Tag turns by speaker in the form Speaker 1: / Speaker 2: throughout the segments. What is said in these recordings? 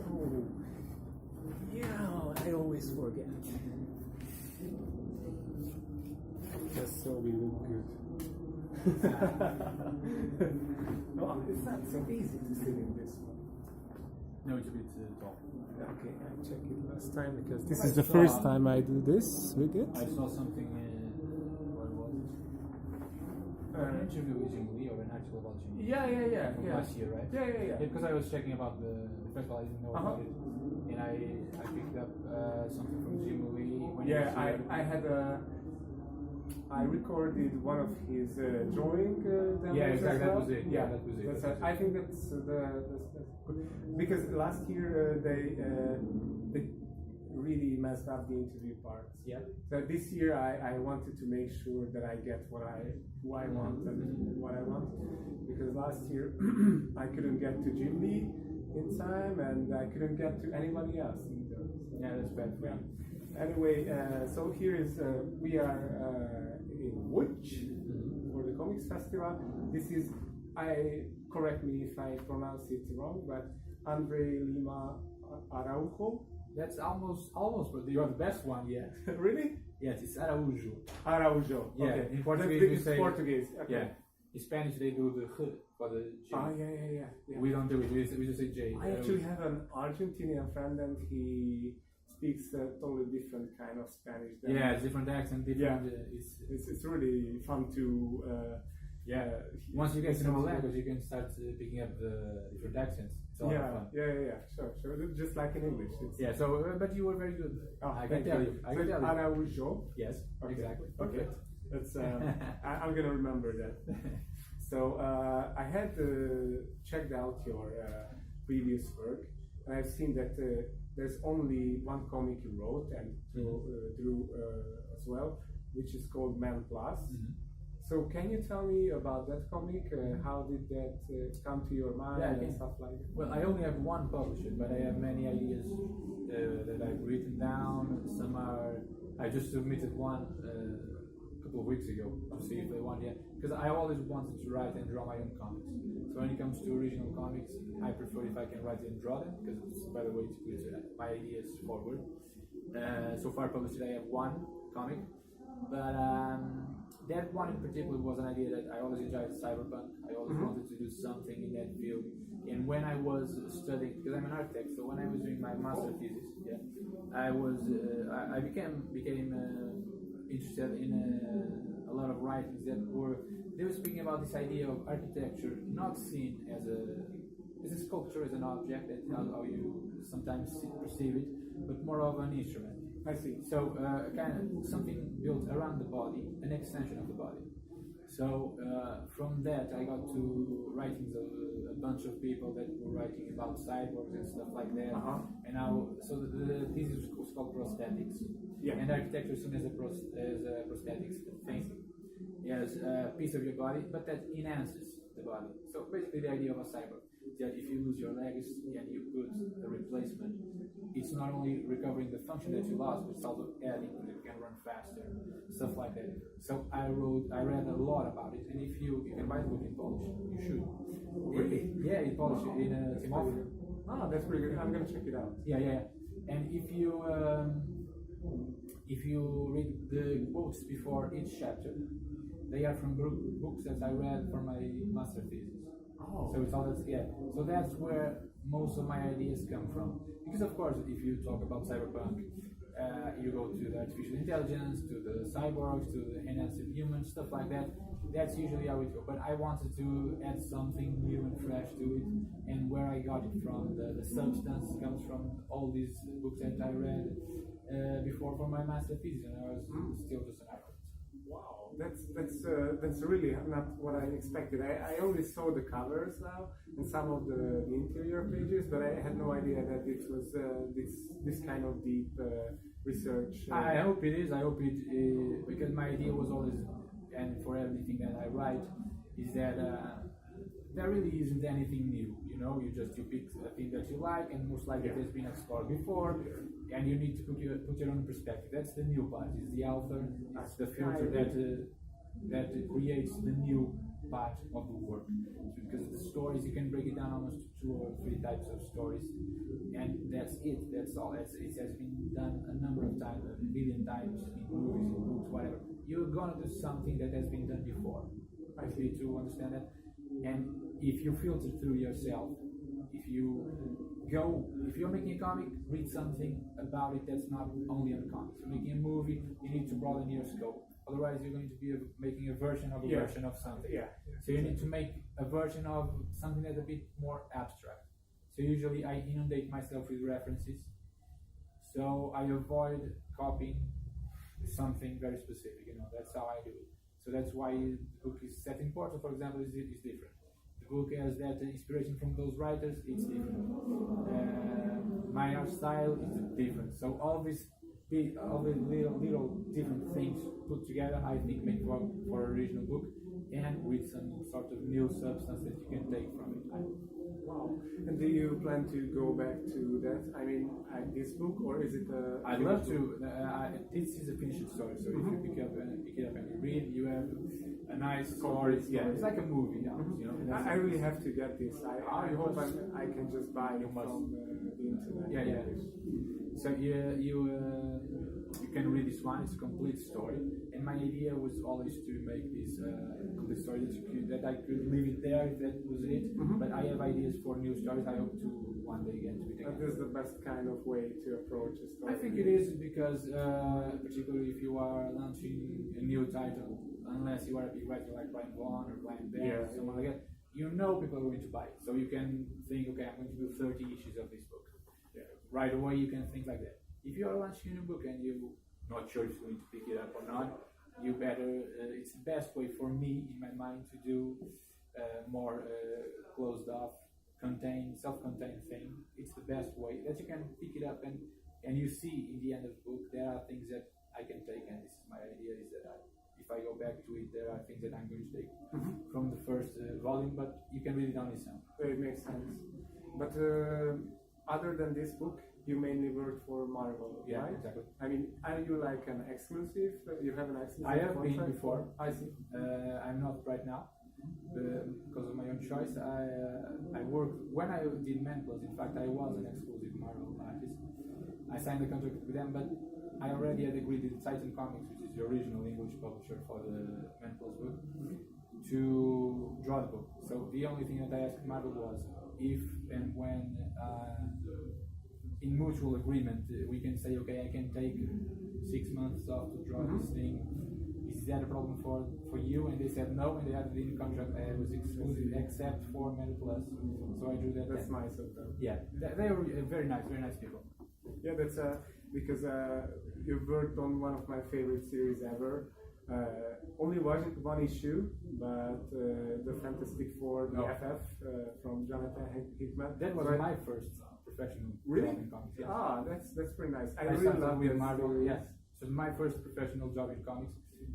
Speaker 1: So, yeah, I always forget. Just so we look good. Well, it's not so easy to sit in this one.
Speaker 2: No, it's a bit tall.
Speaker 1: Okay, I checked it last time because this is the first time I do this with it.
Speaker 2: I saw something what was it? An interview with Jim Lee or an article about Jim Lee.
Speaker 1: Yeah.
Speaker 2: From last year, right?
Speaker 1: Yeah.
Speaker 2: Because I was checking about the festival, I didn't know about it. And I picked up something from Jim Lee.
Speaker 1: I recorded one of his drawing demos.
Speaker 2: Yeah, exactly.
Speaker 1: Well.
Speaker 2: That was it. Yeah, that was it.
Speaker 1: I think that's good because last year they really messed up the interview parts.
Speaker 2: Yeah.
Speaker 1: So this year I wanted to make sure that I get who I want and what I want, because last year I couldn't get to Jim Lee in time and I couldn't get to anybody else either. So,
Speaker 2: yeah, that's bad.
Speaker 1: Yeah. Anyway, so here is we are in Lodz for the Comics Festival. This is, correct me if I pronounce it wrong, but André Lima Araujo.
Speaker 2: That's almost, but you are the best one yet.
Speaker 1: Really?
Speaker 2: Yes, it's Araujo.
Speaker 1: Araujo.
Speaker 2: Yeah,
Speaker 1: okay.
Speaker 2: In Portuguese we say
Speaker 1: Portuguese. Okay.
Speaker 2: Yeah. In Spanish they do the H for the J.
Speaker 1: Yeah.
Speaker 2: We don't do it. We just say J.
Speaker 1: I actually have an Argentinian friend and he speaks a totally different kind of Spanish.
Speaker 2: Yeah, it's different accent. Different.
Speaker 1: Yeah. It's really fun to.
Speaker 2: Once you get to know a language, you can start picking up the different accents. It's all fun.
Speaker 1: Yeah. Sure. Just like in English.
Speaker 2: Yeah. So, but you were very good. I can tell you.
Speaker 1: Araujo.
Speaker 2: Yes.
Speaker 1: Okay.
Speaker 2: Exactly.
Speaker 1: Okay. That's. I'm gonna remember that. So I had checked out your previous work, and I've seen that there's only one comic you wrote and drew as well, which is called Man Plus. So can you tell me about that comic? How did that come to your mind and stuff like that?
Speaker 2: Well, I only have one publisher, but I have many ideas that I've written down. Some are, I just submitted one a couple of weeks ago to see if they want it. Because I always wanted to write and draw my own comics. So when it comes to original comics, I prefer if I can write and draw them, because it's a better way to put my ideas forward. So far published, I have one comic. But that one in particular was an idea that I always enjoyed cyberpunk. I always wanted to do something in that field. And when I was studying, because I'm an architect, so when I was doing my master thesis, I became interested in a lot of writings that were speaking about this idea of architecture not seen as a sculpture, as an object, that how you sometimes perceive it, but more of an instrument.
Speaker 1: I see.
Speaker 2: So kind of something built around the body, an extension of the body. So from that I got to writings of a bunch of people that were writing about cyborgs and stuff like that. And now, so the thesis was called prosthetics. Yeah. And architecture is seen as a prosthetics thing. Yes, a piece of your body, but that enhances the body. So basically the idea of a cyborg is that if you lose your legs and you put a replacement, it's not only recovering the function that you lost, but it's also adding that you can run faster, stuff like that. So I read a lot about it, and if you can buy the book in Polish, you should.
Speaker 1: Really?
Speaker 2: Yeah, in Polish, in Tim Offer.
Speaker 1: Ah, that's pretty good. I'm gonna check it out.
Speaker 2: Yeah. And if you read the quotes before each chapter, they are from books that I read for my master thesis.
Speaker 1: Oh.
Speaker 2: So it's all that, So that's where most of my ideas come from. Because of course, if you talk about cyberpunk, you go to the artificial intelligence, to the cyborgs, to the enhanced humans, stuff like that. That's usually how it goes. But I wanted to add something new and fresh to it, and where I got it from, the substance comes from all these books that I read before for my master thesis, and I was still just an artist.
Speaker 1: Wow, that's really not what I expected. I only saw the covers now and some of the interior pages, but I had no idea that it was this kind of deep research.
Speaker 2: I hope it is. I hope it because my idea was always, and for everything that I write, is that there really isn't anything new. You pick a thing that you like, and most likely it has been explored before, and you need to put your own perspective. That's the new part. It's the author. It's the filter that creates the new part of the work. Because stories. You can break it down almost to 2 or 3 types of stories, and that's it. That's all. It has been done a number of times, a million times in movies, in books, whatever. You're gonna do something that has been done before. I need to understand that. And if you filter through yourself, if you're making a comic, read something about it that's not only on the comics. If you're making a movie, you need to broaden your scope. Otherwise, you're going to be making a version of a version of something.
Speaker 1: Yeah.
Speaker 2: So you need to make a version of something that's a bit more abstract. So usually I inundate myself with references. So I avoid copying something very specific. That's how I do it. So that's why the book is set in Portugal, for example, is different. The book has that inspiration from those writers, it's different. My art style is different. So all these little different things put together, I think, make for an original book, and with some sort of new substance that you can take from it.
Speaker 1: Wow. And do you plan to go back to that? I mean, this book, or is it a...
Speaker 2: I'd love to. This is a finished story, so if you pick it up and you read, you have a nice story. Yeah, it's like a movie.
Speaker 1: I really have to get this. I hope I can just buy it from the internet.
Speaker 2: Yeah. So you can read this one. It's a complete story, and my idea was always to make this complete story that I could leave it there if that was it. But I have ideas for new stories. I hope to one day get to it again.
Speaker 1: This is the best kind of way to approach a story.
Speaker 2: I think it is because, particularly if you are launching a new title, unless you are a big writer like Brian Vaughan or Brian Bell or someone like that, people are going to buy it. So you can think, okay, I'm going to do 30 issues of this book. Right away you can think like that. If you are launching a book and you're not sure if you're going to pick it up or not, you better, it's the best way for me in my mind to do more closed off, self-contained thing. It's the best way that you can pick it up and you see in the end of the book there are things that I can take, and this is my idea, is that if I go back to it, there are things that I'm going to take from the first volume, but you can read it on its own.
Speaker 1: It makes sense. But other than this book, you mainly work for Marvel,
Speaker 2: yeah,
Speaker 1: right?
Speaker 2: Exactly.
Speaker 1: I mean, are you like an exclusive? You have an exclusive
Speaker 2: I have
Speaker 1: contract?
Speaker 2: been before.
Speaker 1: I see.
Speaker 2: I'm not right now because of my own choice. I worked when I did Man Plus. In fact, I was an exclusive Marvel artist. I signed the contract with them, but I already had agreed with Titan Comics, which is the original English publisher for the Man Plus book, to draw the book. So the only thing that I asked Marvel was if and when, in mutual agreement, we can say, okay, I can take 6 months off to draw this thing. Is that a problem for you? And they said no, and they had it in the contract. I was exclusive except for Man Plus. So I drew that.
Speaker 1: That's nice of them.
Speaker 2: Yeah, they are very nice people.
Speaker 1: Yeah, that's because you've worked on one of my favorite series ever. Only one issue, but the Fantastic Four, the FF from Jonathan Hickman.
Speaker 2: That was my first professional job in comics. Yes.
Speaker 1: That's pretty nice. I really
Speaker 2: started
Speaker 1: love
Speaker 2: with
Speaker 1: that
Speaker 2: Marvel.
Speaker 1: series.
Speaker 2: Yes, so my first professional job in comics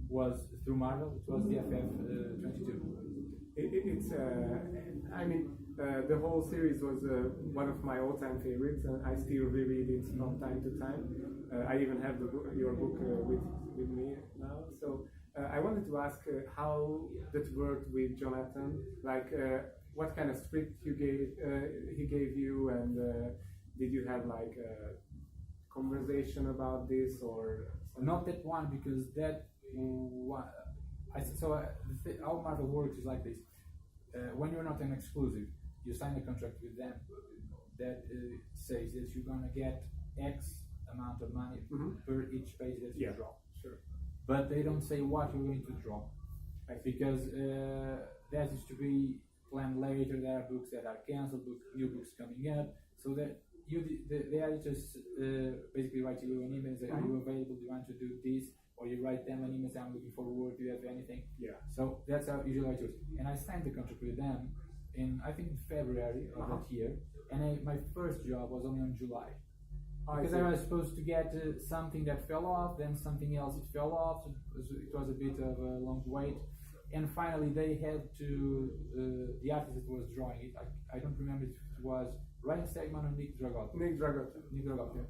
Speaker 2: was through Marvel. It was the FF 22.
Speaker 1: The whole series was one of my all-time favorites, and I still reread it from time to time. I even have your book with me now. So I wanted to ask how that worked with Jonathan. Like, what kind of script he gave you, and did you have like a conversation about this, or
Speaker 2: not that one, because that one. How Marvel works is like this. When you're not an exclusive, you sign a contract with them that says that you're gonna get X amount of money per each page that you draw.
Speaker 1: Sure.
Speaker 2: But they don't say what you're going to draw, because that is to be planned later. There are books that are cancelled, new books coming up, so that the editors basically write you an email and say, are you available, do you want to do this? Or you write them an email saying, I'm looking for work, do you have anything? Yeah. So that's how usually I choose. And I signed the contract with them in, I think, February of that year, and my first job was only on July. Because I was supposed to get something that fell off, then something else it fell off. It was a bit of a long wait, and finally they had to, the artist that was drawing it, I don't remember if it was Ryan Stegman or Nick Dragotta.
Speaker 1: Nick Dragotta.
Speaker 2: Yeah.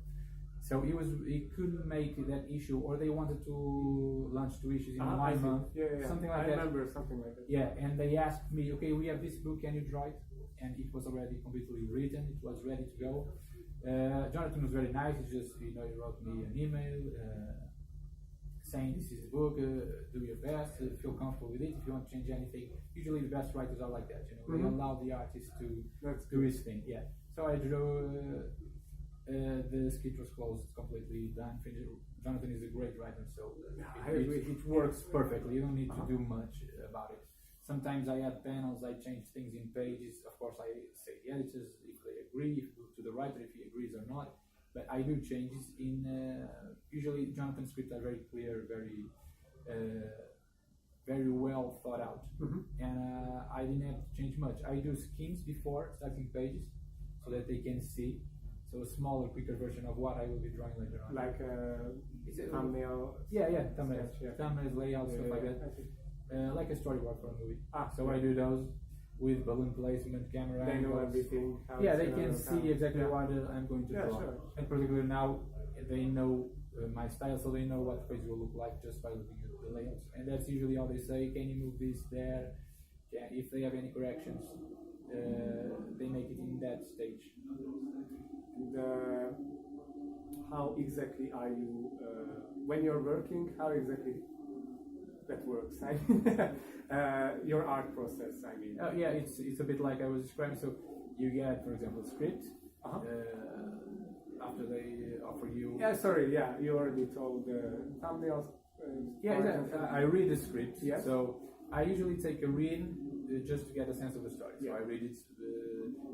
Speaker 2: So he couldn't make that issue, or they wanted to launch 2 issues in
Speaker 1: I
Speaker 2: 1
Speaker 1: see.
Speaker 2: month,
Speaker 1: Yeah.
Speaker 2: something like
Speaker 1: I
Speaker 2: that.
Speaker 1: remember something like that.
Speaker 2: Yeah, and they asked me, okay, we have this book, can you draw it? And it was already completely written, it was ready to go. Jonathan was very nice. He just, he wrote me an email saying this is the book, do your best, feel comfortable with it. If you want to change anything, usually the best writers are like that. They allow the artist to do his thing. Yeah. So I drew. The script was closed, completely done. Jonathan is a great writer, so it works perfectly. You don't need to do much about it. Sometimes I add panels, I change things in pages. Of course, I say the editors if they agree, to the writer if he agrees or not. But I do changes in. Usually, Jonathan's scripts are very clear, very well thought out, and I didn't have to change much. I do schemes before starting pages, so that they can see. So a smaller, quicker version of what I will be drawing later on.
Speaker 1: Like thumbnail.
Speaker 2: Yeah, thumbnails,
Speaker 1: Yeah.
Speaker 2: thumbnails, layouts, stuff like that.
Speaker 1: I see.
Speaker 2: Like a storyboard for a movie.
Speaker 1: So
Speaker 2: I do those with balloon placement, camera
Speaker 1: they know
Speaker 2: angles.
Speaker 1: everything.
Speaker 2: Yeah, they can see exactly what I'm going to draw.
Speaker 1: Sure.
Speaker 2: And particularly now, they know my style, so they know what the page will look like just by looking at the layouts. And that's usually how they say, can you move this there? Yeah, if they have any corrections, they make it in that stage.
Speaker 1: And how exactly are you, when you're working, how exactly that works? I mean, your art process, I mean.
Speaker 2: Yeah, it's a bit like I was describing. So you get, for example, a script. After they offer you.
Speaker 1: Yeah, sorry. Yeah, you already told thumbnails.
Speaker 2: I read the script.
Speaker 1: Yes.
Speaker 2: So I usually take a read just to get a sense of the story. So I read it,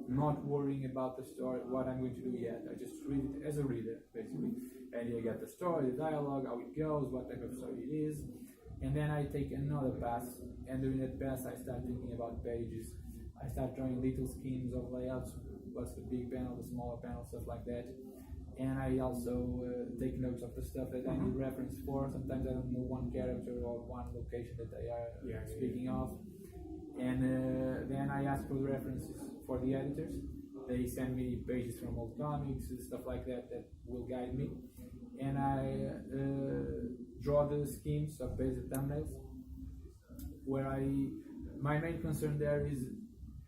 Speaker 2: not worrying about the story, what I'm going to do yet. I just read it as a reader, basically. And you get the story, the dialogue, how it goes, what type of story it is. And then I take another pass, and during that pass I start thinking about pages. I start drawing little schemes of layouts, what's the big panel, the smaller panel, stuff like that. And I also take notes of the stuff that I need reference for. Sometimes I don't know one character or one location that they are speaking of. And then I ask for the references for the editors. They send me pages from old comics and stuff like that that will guide me. And I draw the schemes of basic thumbnails, where my main concern there is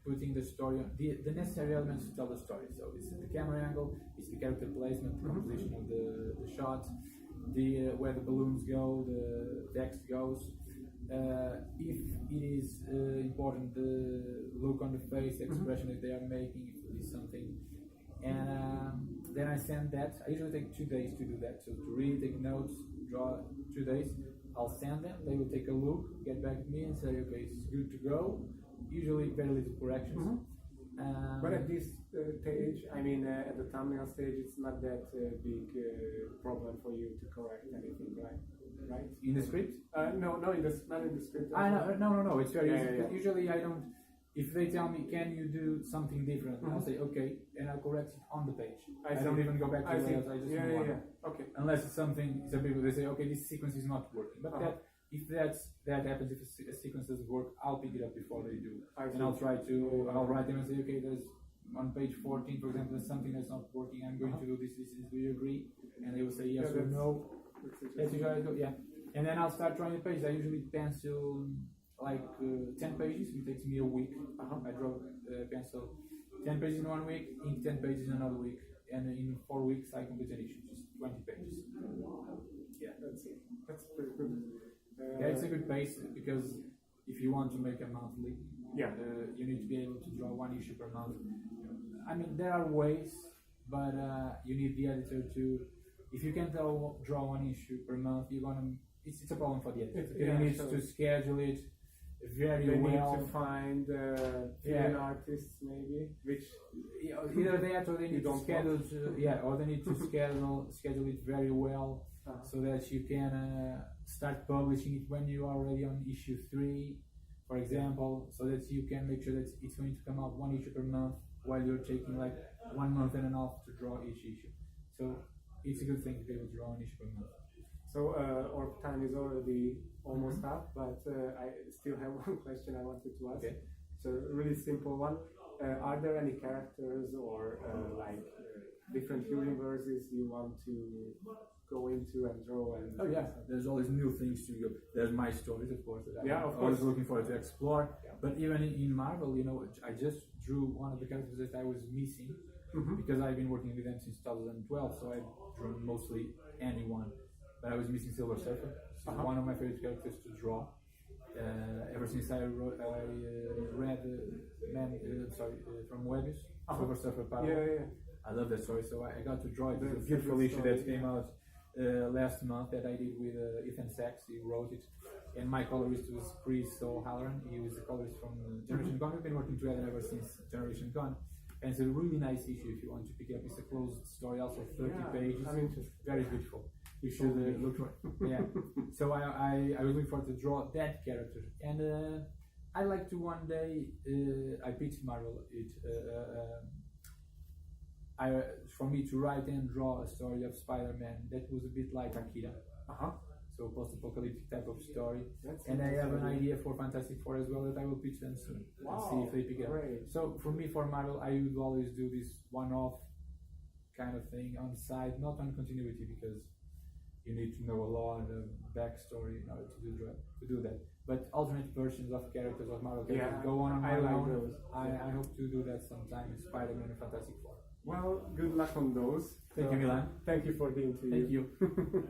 Speaker 2: putting the story, the necessary elements to tell the story. So it's the camera angle, it's the character placement, the composition of the shot, where the balloons go, the text goes. If it is important, the look on the face, the expression that they are making, if it is something. And then I send that. I usually take 2 days to do that. So to read, take notes, draw 2 days. I'll send them. They will take a look, get back to me and say, okay, it's good to go. Usually very little corrections.
Speaker 1: But at this stage, I mean, at the thumbnail stage, it's not that big problem for you to correct anything, right?
Speaker 2: In the script?
Speaker 1: No, not in the script.
Speaker 2: No. It's very easy.
Speaker 1: Yeah.
Speaker 2: Usually I don't. If they tell me, can you do something different? I'll say, okay, and I'll correct it on the page. I don't even go back to the layouts. I just move on.
Speaker 1: Okay.
Speaker 2: Unless it's something, some people they say, okay, this sequence is not working. But if that happens, if a sequence doesn't work, I'll pick it up before they do. And I'll write them and say, okay, there's on page 14, for example, there's something that's not working. I'm going to do this. Do you agree? And they will say yes or no. That's usually how I go. Yeah. And then I'll start drawing the pages. I usually pencil like 10 pages. It takes me a week. I draw pencil 10 pages in 1 week, ink 10 pages in another week, and in 4 weeks I complete an issue, just 20 pages. Yeah,
Speaker 1: That's pretty good.
Speaker 2: Yeah, it's a good pace because if you want to make a monthly, you need to be able to draw 1 issue per month. I mean, there are ways, but you need the editor to. If you can't draw 1 issue per month, it's a problem for the editor. You need to schedule it very
Speaker 1: they
Speaker 2: well.
Speaker 1: Need to find an artist, maybe, which
Speaker 2: either that or they need to schedule. Or they need to schedule it very well, so that you can start publishing it when you are already on issue 3, for example, so that you can make sure that it's going to come out 1 issue per month while you're taking like 1 month and a half to draw each issue. So it's a good thing to be able to draw 1 issue per month.
Speaker 1: So our time is already almost up, but I still have one question I wanted to ask.
Speaker 2: Okay.
Speaker 1: So really simple one. Are there any characters or different universes you want to go into and draw and
Speaker 2: Oh yeah, there's always new things to go. There's my stories, of course, that
Speaker 1: Yeah,
Speaker 2: I'm
Speaker 1: of
Speaker 2: always
Speaker 1: course.
Speaker 2: looking forward to explore.
Speaker 1: Yeah.
Speaker 2: But even in Marvel, you know, I just drew one of the characters that I was missing because I've been working with them since 2012. So I've drawn mostly anyone, but I was missing Silver Surfer. She's one of my favorite characters to draw. Ever since I read from Moebius, Silver Surfer Power.
Speaker 1: Yeah.
Speaker 2: I love that story, so I got to draw it. It's
Speaker 1: That's
Speaker 2: a beautiful
Speaker 1: a good
Speaker 2: issue
Speaker 1: story,
Speaker 2: that came out last month that I did with Ethan Sachs. He wrote it, and my colorist was Chris O'Halloran. He was the colorist from Generation Gone. We've been working together ever since Generation Gone, and it's a really nice issue if you want to pick up. It's a closed story, also 30 pages.
Speaker 1: I'm interested.
Speaker 2: Very beautiful. You should look for it. Yeah. So I was looking forward to draw that character, and I like to one day. I pitched Marvel it. For me to write and draw a story of Spider-Man that was a bit like Akira, so post-apocalyptic type of story. And I have an idea for Fantastic Four as well that I will pitch them soon and see if they pick up.
Speaker 1: Great.
Speaker 2: So for me, for Marvel, I would always do this one-off kind of thing on the side, not on continuity, because you need to know a lot of backstory in order to do that. But alternate versions of characters of Marvel characters go on my own.
Speaker 1: Those.
Speaker 2: I hope to do that sometime in Spider-Man and Fantastic Four.
Speaker 1: Well, good luck on those.
Speaker 2: Thank you, Milan.
Speaker 1: Thank you for the interview.
Speaker 2: Thank you.